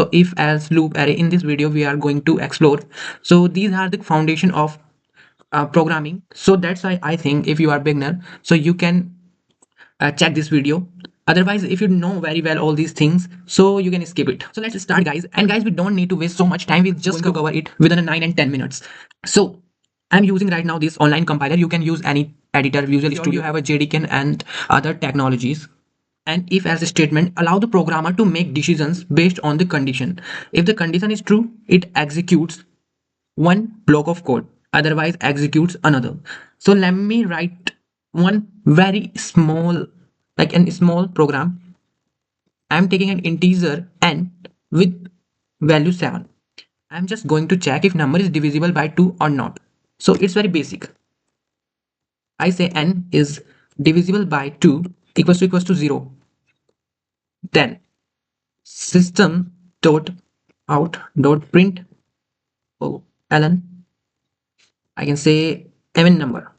So if else loop array in this video we are going to explore. So these are the foundation of programming. So that's why I think if you are beginner, so you can check this video. Otherwise, if you know very well all these things, so you can skip it. So let's start, guys. And guys, we don't need to waste so much time. We're just going to cover it within a 9 and 10 minutes. So I'm using right now this online compiler. You can use any editor, Visual Studio. You have a JDK and other technologies. And if else statement allow the programmer to make decisions based on the condition. If the condition is true, it executes one block of code, otherwise executes another. So let me write one very small, like a small program. I'm taking an integer n with value 7. I'm just going to check if number is divisible by 2 or not. So it's very basic. I say n is divisible by 2 equals to 0. Then system dot out dot print ln, I can say even number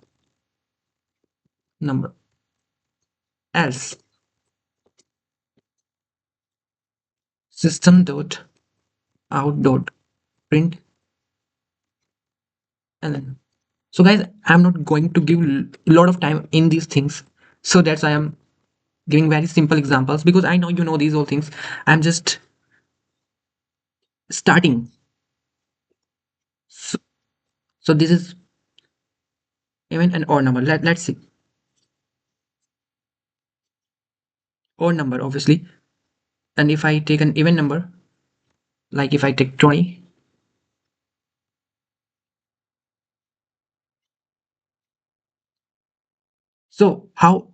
else system dot out dot print ln. So guys, I'm not going to give a lot of time in these things, so that's why I'm giving very simple examples, because I know you know these all things. I'm just starting. So this is even an odd number. Let's see. Odd number, obviously. And if I take an even number, like if I take 20, so how?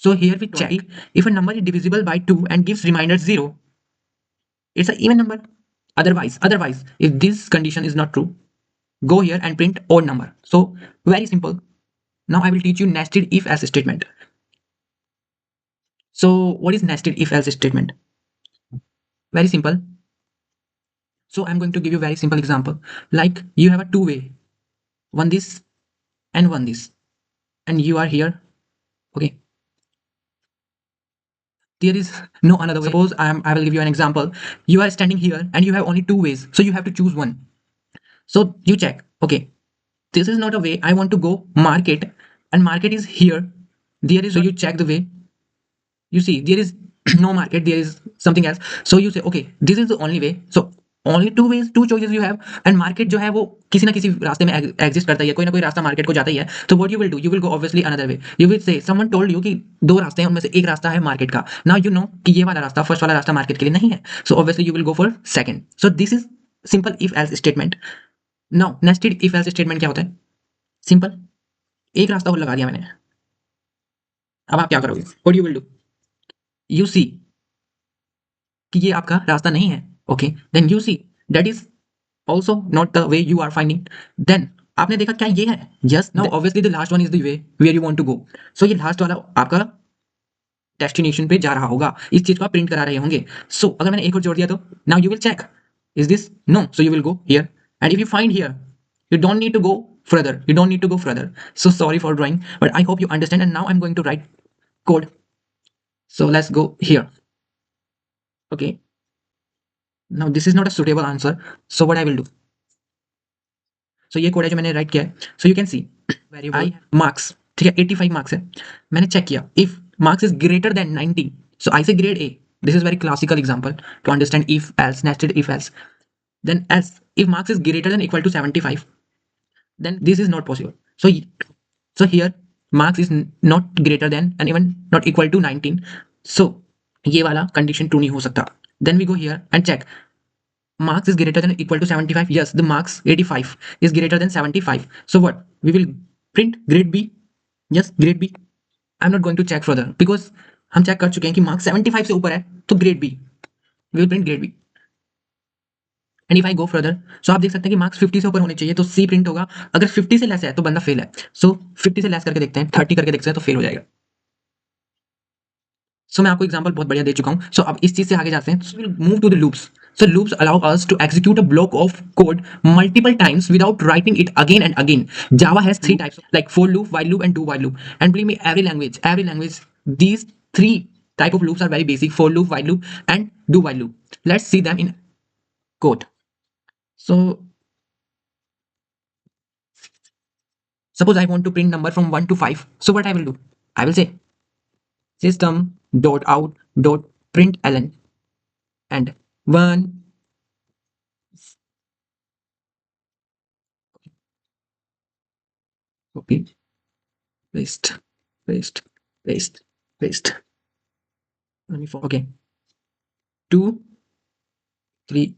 So here we check if a number is divisible by 2 and gives reminder 0, it's an even number. Otherwise, if this condition is not true, go here and print odd number. So very simple. Now I will teach you nested if else statement. So what is nested if else statement? Very simple. So I'm going to give you a very simple example. Like you have a two-way, one this and one this, and you are here. Okay. There is no another way. Suppose I will give you an example. You are standing here and you have only two ways. So you have to choose one. So you check. Okay. This is not a way. I want to go market, and market is here. There is, so you check the way. You see there is no market, there is something else. So you say okay, this is the only way. So only two ways, two choices you have. And market जो है वो किसी ना किसी रास्ते में exist करता ही है, कोई ना कोई रास्ता मार्केट को जाता ही है. तो what you will do, you will go obviously another way. You will say someone told you कि दो रास्ते हैं, उनमें से एक रास्ता है मार्केट का. नाउ यू नो कि ये वाला रास्ता, फर्स्ट वाला रास्ता मार्केट के लिए नहीं है. So obviously you will go for second. So this is simple if else statement. Now nested if else statement क्या होता है? सिंपल, एक रास्ता और लगा दिया मैंने. अब आप क्या करोगे? What you will do? You see कि ये आपका रास्ता नहीं है. Okay, then you see that is also not the way you are finding. Then आपने देखा क्या ये है? Yes. Now obviously the last one is the way where you want to go. So ये लास्ट वाला आपका डेस्टिनेशन पे जा रहा होगा. इस चीज को आप प्रिंट करा रहे होंगे. सो अगर मैंने एक और जोड़ दिया तो now you will check is this no. So you will go here, and if you find here you don't need to go further. So sorry for drawing, but I hope you understand. And now I'm going to write code. So let's go here. Okay, now this is not a suitable answer, so what I will do, so ये code है जो मैंने write किया है. So you can see variable marks, ठीक है, 85 marks है. मैंने चेक किया if marks is greater than 90, so I say grade A. This is very classical example to understand if else, nested if else. Then else if marks is greater than equal to 75, then this is not possible. So here marks is not greater than and even not equal to 19. So ये वाला condition true नहीं हो सकता. Then we go here and check marks is greater than equal to 75. Yes, the marks 85 is greater than 75. So what we will print? Grade B. Yes, grade B. I'm not going to check further because हम check कर चुके हैं कि marks 75 से ऊपर है तो grade B. We will print grade B. And if I go further, so आप देख सकते हैं कि मार्क्स 50 से ऊपर होने चाहिए तो सी प्रिंट होगा. अगर 50 से लेस है तो बंदा फेल है. सो 50 से लेस करके देखते हैं, 30 करके देखते हैं तो फेल हो जाएगा. सो मैं आपको एग्जांपल बहुत बढ़िया दे चुका हूं. सो अब इस चीज से आगे जाते हैं. So will move to the loops. So loops allow us to execute a block of code multiple times without writing it again and again. Java has three types like for loop, while loop, and do while loop. And believe me, every language, these three type of loops are very basic: for loop, while loop, and do while loop. Let's see them in code. So suppose I want to print number from 1 to 5. So what I will do? I will say system.out.println and 1. Copy, paste, paste, paste, paste. Let me okay. 2, 3,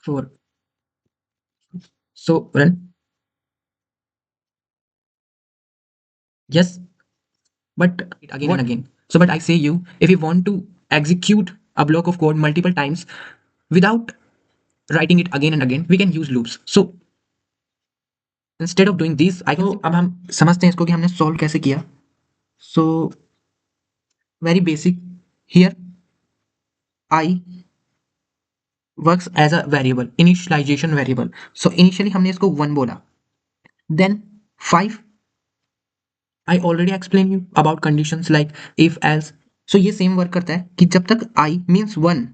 4. So run. Yes, but again and again. So but I say you, if you want to execute a block of code multiple times without writing it again and again, we can use loops. So instead of doing this, I can अब हम समझते हैं इसको कि हमने solve कैसे किया. So very basic. Here I works as a variable, initialization variable. So initially हमने इसको 1 बोला, then 5. I already explained you about conditions like if else. So ये same work करता है कि जब तक I means 1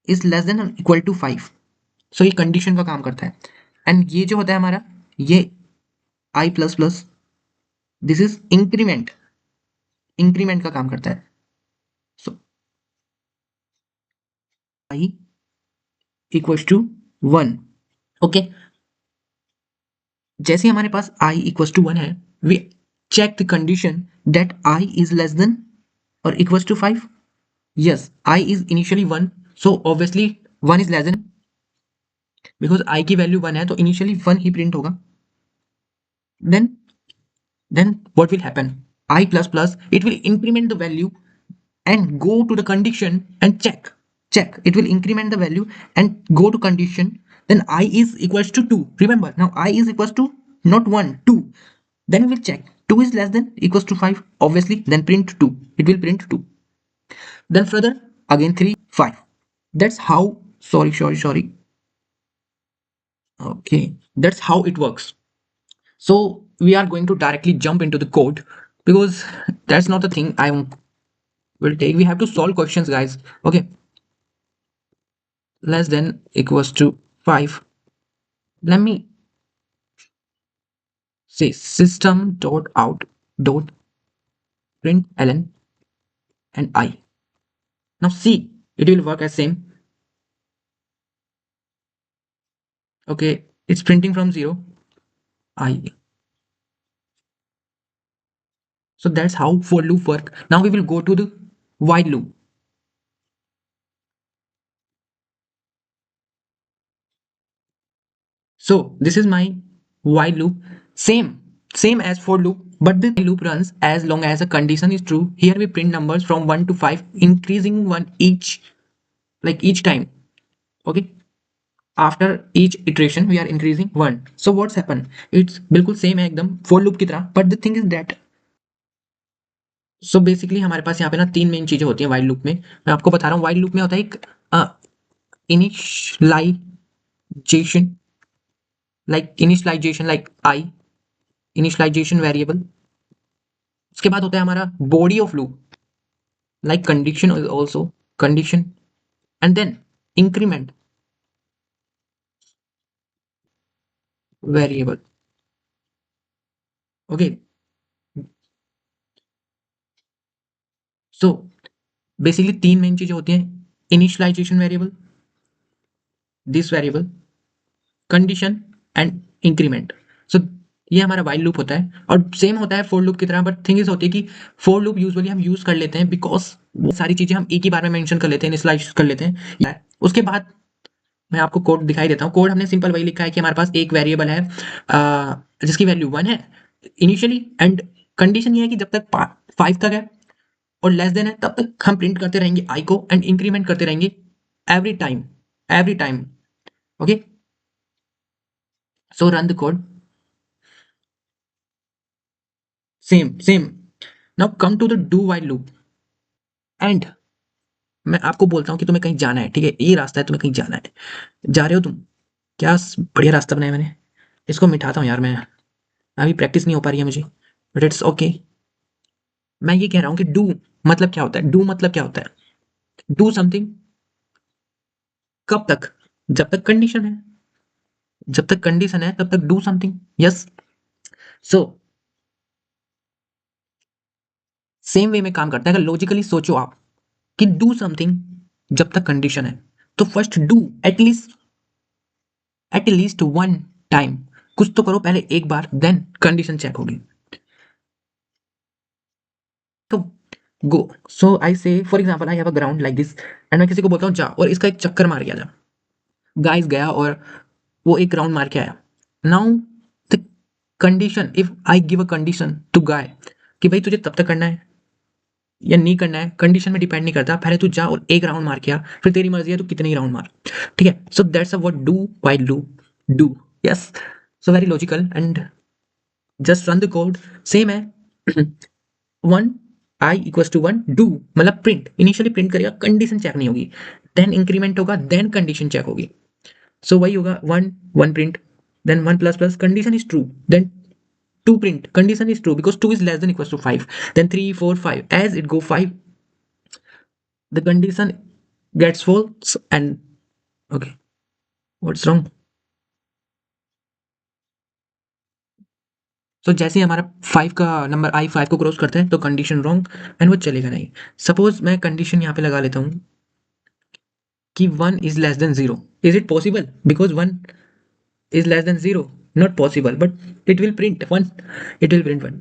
is less than or equal to 5. So ये condition का काम करता है. And ये जो होता है हमारा, ये I plus plus, this is increment का काम करता है. So I equals to 1. Okay. जैसे हमारे पास I equals to 1 है, we check the condition that I is less than or equals to 5. Yes, I is initially 1, so obviously 1 is less than, because I की value 1 है तो initially 1 ही print होगा. Then what will happen? I plus plus, it will increment the value and go to the condition and check. It will increment the value and go to condition. Then I is equals to 2. Remember, now I is equals to not 1, 2. Then we will check 2 is less than equals to 5. Obviously, then print 2. It will print 2. Then further again 3, 5. That's how. Sorry. Okay, that's how it works. So we are going to directly jump into the code, because that's not the thing I will take. We have to solve questions, guys. Okay, less than equals to 5. Let me say system.out.println and I. Now see, it will work as same. Okay, it's printing from 0, I. So that's how for loop work. Now we will go to the while loop. So this is my while loop, same as for loop, but the loop runs as long as a condition is true. Here we print numbers from 1 to 5, increasing 1 each, like each time. Okay, after each iteration we are increasing 1. So what's happened? It's बिल्कुल same है एकदम for loop की तरह, but the thing is that, so basically हमारे पास यहाँ पे ना 3 main चीजें होती हैं while loop में. मैं आपको बता रहा हूँ. while loop में होता है एक initialization, like I, initialization variable. उसके बाद होता है हमारा body of loop, like condition also, condition, and then increment variable. Okay, so basically 3 main चीजें होती हैं: initialization variable, this variable, condition and increment. So ये हमारा while loop होता है और सेम होता है for loop की तरह, बट थिंग इज होती है कि for loop यूजुअली हम यूज कर लेते हैं बिकॉज वो सारी चीजें हम एक ही बार में मेंशन कर लेते हैं, इनिशियलाइज कर लेते हैं. उसके बाद मैं आपको कोड दिखाई देता हूँ. कोड हमने सिंपल वही लिखा है कि हमारे पास एक वेरिएबल है जिसकी वैल्यू 1 है इनिशियली, एंड कंडीशन ये है कि जब तक 5 तक है और लेस देन है तब तक हम प्रिंट करते रहेंगे आई को एंड इंक्रीमेंट करते रहेंगे every time. Okay, so run the code. Same. Now come to the do while loop. And मैं आपको बोलता हूँ कि तुम्हें कहीं जाना है, ठीक है, ये रास्ता है, तुम्हें कहीं जाना है, जा रहे हो तुम. क्या बढ़िया रास्ता बनाया मैंने. इसको मिटाता हूँ यार मैं, अभी प्रैक्टिस नहीं हो पा रही है मुझे, बट इट्स ओके. मैं ये कह रहा हूँ कि डू मतलब क्या होता है, डू मतलब क्या होता है, डू समथिंग कब तक, जब तक कंडीशन है, जब तक कंडीशन है तब तक do something. Yes, so same way में काम करता है। अगर लॉजिकली सोचो आप कि डू समथिंग जब तक कंडीशन है, तो first do at least one time, कुछ तो करो पहले एक बार, देन कंडीशन चेक होगी। तो गो, सो आई से for example I have a ground like this, and मैं किसी को बोलता हूँ जा और इसका एक चक्कर मार के आ जा। गाइस गया और वो एक राउंड मार के आया। Now the condition, if I give a condition to guy कि भाई तुझे तब तक करना है या नहीं करना है, कंडीशन में डिपेंड नहीं करता, पहले तू जा और एक राउंड मार के आ, फिर तेरी मर्जी है तू कितने ही राउंड मार। ठीक है, so that's a what do while do. Yes, so very logical and just run the code. Same है। One I equals to one do, मतलब प्रिंट, इनिशियली प्रिंट करेगा, कंडीशन चेक नहीं होगी, देन इंक्रीमेंट होगा, then condition check होगी। So वही होगा, one one print, then one plus plus condition is true, then two print condition is true because 2 is less than equals to 5, then 3 4 5 as it go 5 the condition gets false and okay, what's wrong? तो जैसे ही हमारा 5 का number आई 5 को cross करता है तो condition wrong and वो चलेगा नहीं। सपोज मैं कंडीशन यहाँ पे लगा लेता हूँ कि 1 is less than 0, is it possible, because 1 is less than 0, not possible, but it will print 1, it will print 1।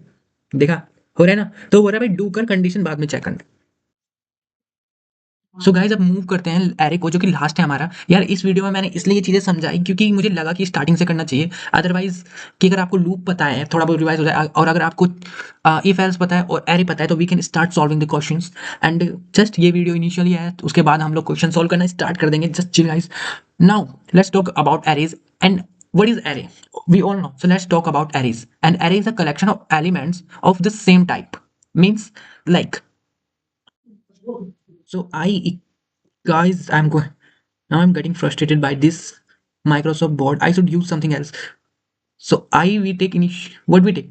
देखा, हो रहा है ना, तो हो रहा है भाई डू कर कंडीशन बाद में चेक करना। सो गाइस अब मूव करते हैं एरे को, जो कि लास्ट है हमारा। यार इस वीडियो में मैंने इसलिए ये चीज़ें समझाई क्योंकि मुझे लगा कि स्टार्टिंग से करना चाहिए, अदरवाइज कि अगर आपको लूप पता है थोड़ा बहुत रिवाइज हो जाए, और अगर आपको इफ एल्स पता है और एरे पता है तो we can start solving the questions. And just ये वीडियो इनिशियली है, तो उसके बाद हम लोग क्वेश्चन सॉल्व करना स्टार्ट कर देंगे। Just chill guys, now let's talk about arrays and what is array. We all know, so let's talk about arrays. An array is a collection of elements of the same type, means like, so I, guys, I'm going, now I'm getting frustrated by this Microsoft board. I should use something else. So I we take what we take,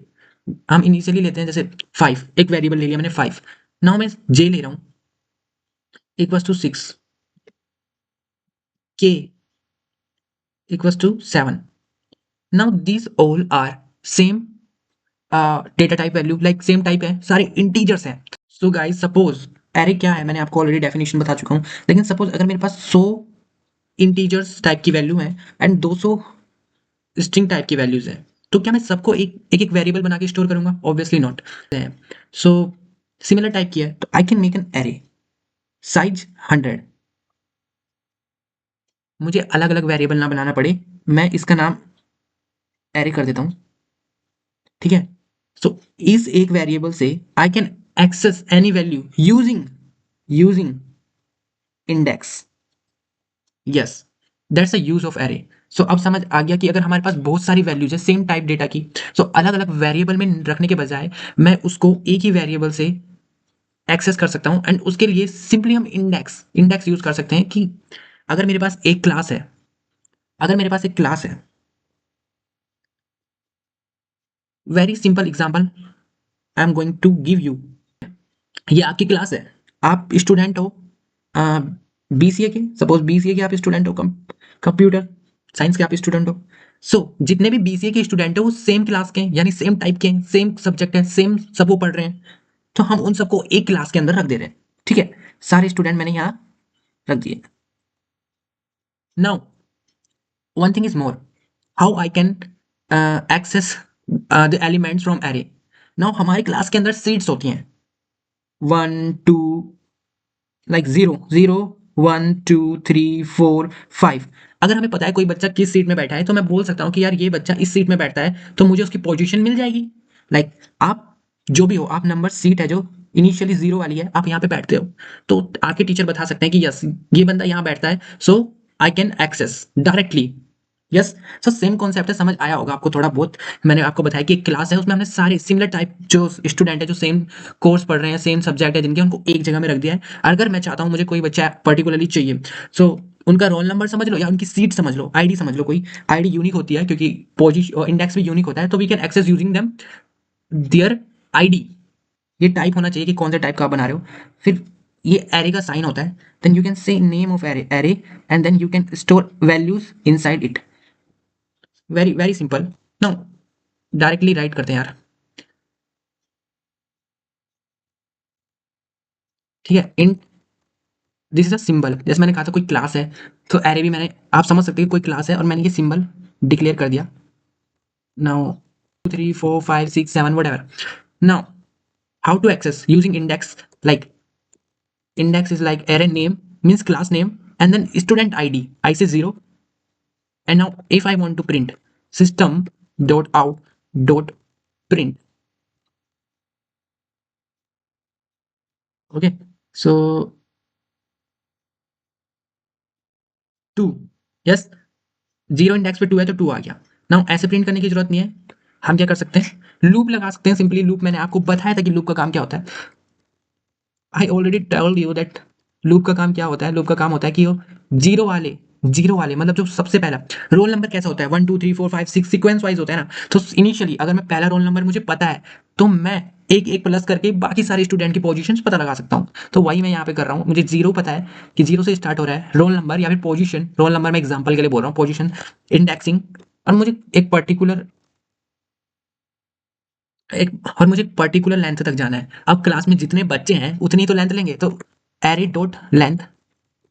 हम initially लेते हैं जैसे 5, एक variable ले लिया मैंने 5, now मैं j ले रहा हूँ equals to 6, k equals to 7। Now these all are same data type value, like same type है, सारे इंटीजर्स हैं। सो गाइस सपोज एरे क्या है, मैंने आपको ऑलरेडी डेफिनेशन बता चुका हूँ, लेकिन सपोज अगर मेरे पास 100 इंटीजर्स टाइप की वैल्यू है एंड 200 स्ट्रिंग टाइप की वैल्यूज है, तो क्या मैं सबको एक वेरिएबल बना के स्टोर करूंगा? Obviously not. So similar type की है तो I can make an array size 100, मुझे अलग अलग वेरिएबल ना बनाना पड़े, मैं इसका नाम एरे कर देता हूँ। ठीक है, सो इस एक वेरिएबल से I can access any value using using index. Yes, that's a use of array. So अब समझ आ गया कि अगर हमारे पास बहुत सारी वैल्यूज है सेम टाइप डेटा की, सो अलग अलग वेरिएबल में रखने के बजाय मैं उसको एक ही वेरिएबल से एक्सेस कर सकता हूँ, एंड उसके लिए सिंपली हम इंडेक्स इंडेक्स यूज कर सकते हैं। कि अगर मेरे पास एक क्लास है, अगर मेरे पास एक क्लास है, very simple example I am going to give you, ये आपकी क्लास है, आप स्टूडेंट हो बीसीए के, सपोज बीसीए के आप स्टूडेंट हो, कंप्यूटर साइंस के आप स्टूडेंट हो। सो जितने भी बीसीए के स्टूडेंट है वो सेम क्लास के हैं, यानी सेम टाइप के हैं, सेम सब्जेक्ट है, सेम सब वो पढ़ रहे हैं, तो हम उन सबको एक क्लास के अंदर रख दे रहे हैं। ठीक है, सारे स्टूडेंट मैंने यहाँ रख दिए। Now one thing is more, how I can access the elements from array. Now हमारी क्लास के अंदर सीट्स होती हैं 1 2, लाइक 0 0 1 2 3 4 5। अगर हमें पता है कोई बच्चा किस सीट में बैठा है तो मैं बोल सकता हूँ कि यार ये बच्चा इस सीट में बैठता है, तो मुझे उसकी पोजीशन मिल जाएगी। लाइक आप जो भी हो, आप नंबर सीट है जो इनिशियली 0 वाली है, आप यहाँ पे बैठते हो, तो आपके टीचर बता सकते हैं कि यस ये बंदा यहाँ बैठता है, so I can access directly. Yes, so same concept है, समझ आया होगा आपको थोड़ा बहुत। मैंने आपको बताया कि एक क्लास है, उसमें हमने सारे सिमिलर टाइप जो स्टूडेंट है जो सेम कोर्स पढ़ रहे हैं, सेम सब्जेक्ट है जिनके, उनको एक जगह में रख दिया है। अगर मैं चाहता हूँ मुझे कोई बच्चा पर्टिकुलरली चाहिए, सो उनका रोल नंबर समझ लो या उनकी सीट समझ लो, आईडी समझ लो, कोई आईडी यूनिक होती है क्योंकि पोजीशन इंडेक्स भी यूनिक होता है, तो we can access using them their ID. ये टाइप होना चाहिए कि कौन से टाइप का आप बना रहे हो। फिर ये एरे का साइन होता है, then you can say name of array and then you can store values inside it. Very very simple. Now directly write करते हैं यार, ठीक है। In this is a symbol, जैसे मैंने कहा था कोई क्लास है, तो एरे भी मैंने, आप समझ सकते हैं कोई क्लास है और मैंने ये सिंबल डिक्लेयर कर दिया। Now 2 3 4 5 6 7 whatever. Now how to access using index, like index is like array name means class name and then student id I say 0. And now if I want to print system dot out dot print, okay, so 2, yes, 0 index पे 2 है तो 2 आ गया। Now ऐसे print करने की जरूरत नहीं है, हम क्या कर सकते हैं, लूप लगा सकते हैं। सिंपली लूप, मैंने आपको बताया था कि लूप का काम क्या होता है। I already told you that loop का काम क्या होता है। लूप का काम होता है कि वो जीरो वाले मतलब जो सबसे पहला रोल नंबर कैसा होता है, 1 2 3 4 5 6 सीक्वेंस वाइज होता है ना। तो इनिशियली अगर मैं पहला रोल नंबर मुझे पता है तो मैं एक एक प्लस करके बाकी सारे स्टूडेंट की पोजीशन पता लगा सकता हूँ। तो वही मैं यहाँ पे कर रहा हूँ। मुझे जीरो पता है कि जीरो से स्टार्ट हो रहा है रोल नंबर या फिर पोजीशन, रोल नंबर मैं एग्जाम्पल के लिए बोल रहा हूँ, पोजीशन इंडेक्सिंग। और मुझे एक पर्टिकुलर लेंथ तक जाना है। अब क्लास में जितने बच्चे हैं उतनी तो लेंथ लेंगे, तो एरे डॉट लेंथ,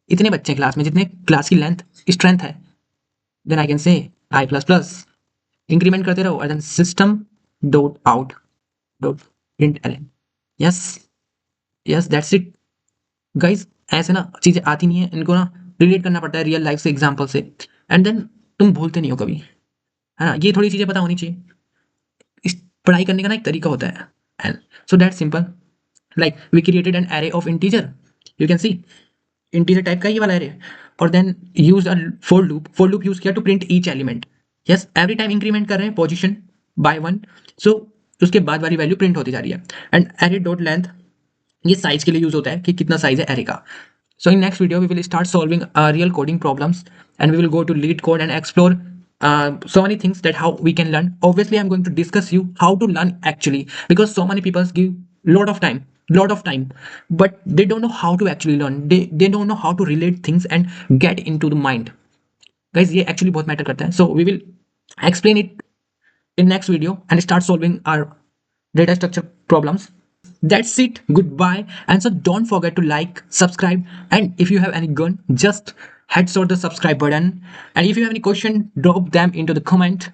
इतने बच्चे हैं क्लास में जितने क्लास की लेंथ स्ट्रेंथ है, then I can say I plus plus increment करते रहो और then system dot out dot print L. Yes, yes that's it guys. ऐसे ना चीजें आती नहीं है, इनको ना रिलेट करना पड़ता है रियल लाइफ से, एग्जाम्पल से, एंड देन तुम भूलते नहीं हो कभी, है ना। ये थोड़ी चीजें पता होनी चाहिए। इस पढ़ाई करने का ना एक तरीका होता है, and so that simple. Like we created an array of integer, you can see integer type का ये वाला एरे, और then use a for loop use किया to print each element. Yes, every time increment कर रहे हैं position by 1, सो उसके बाद वाली वैल्यू प्रिंट होती जा रही है। एंड एरे डॉट लेंथ ये साइज के लिए यूज होता है कि कितना साइज है एरे का। So in next video we will start solving real coding problems, and we will go to lead code and explore so many things that how we can learn. Obviously I'm going to discuss you how to learn actually, because so many people give lot of time, but they don't know how to actually learn. They don't know how to relate things and get into the mind. Guys, ये actually बहुत matter करता है. So we will explain it in next video and start solving our data structure problems. That's it. Goodbye. And so don't forget to like, subscribe, and if you have any gun, just headshot the subscribe button. And if you have any question, drop them into the comment.